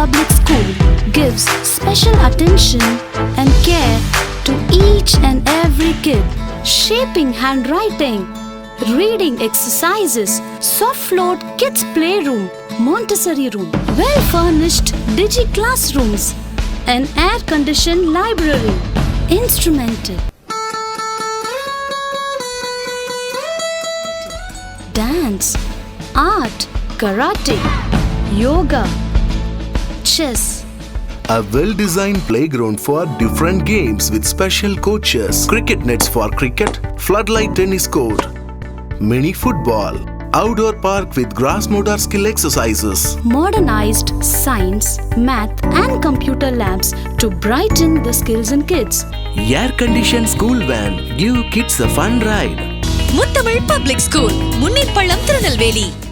Public School gives special attention and care to each and every kid, shaping handwriting, reading exercises, soft-floored kids' playroom, Montessori room, well-furnished digi-classrooms, an air-conditioned library, instrumental, dance, art, karate, yoga, chess. A well-designed playground for different games with special coaches, cricket nets for cricket, floodlight tennis court, mini football, outdoor park with grass motor skill exercises, Modernized science, math and computer labs to brighten the skills in kids. air-conditioned school van, give kids a fun ride. Muthamil Public School, Munnirpallam, Tirunelveli.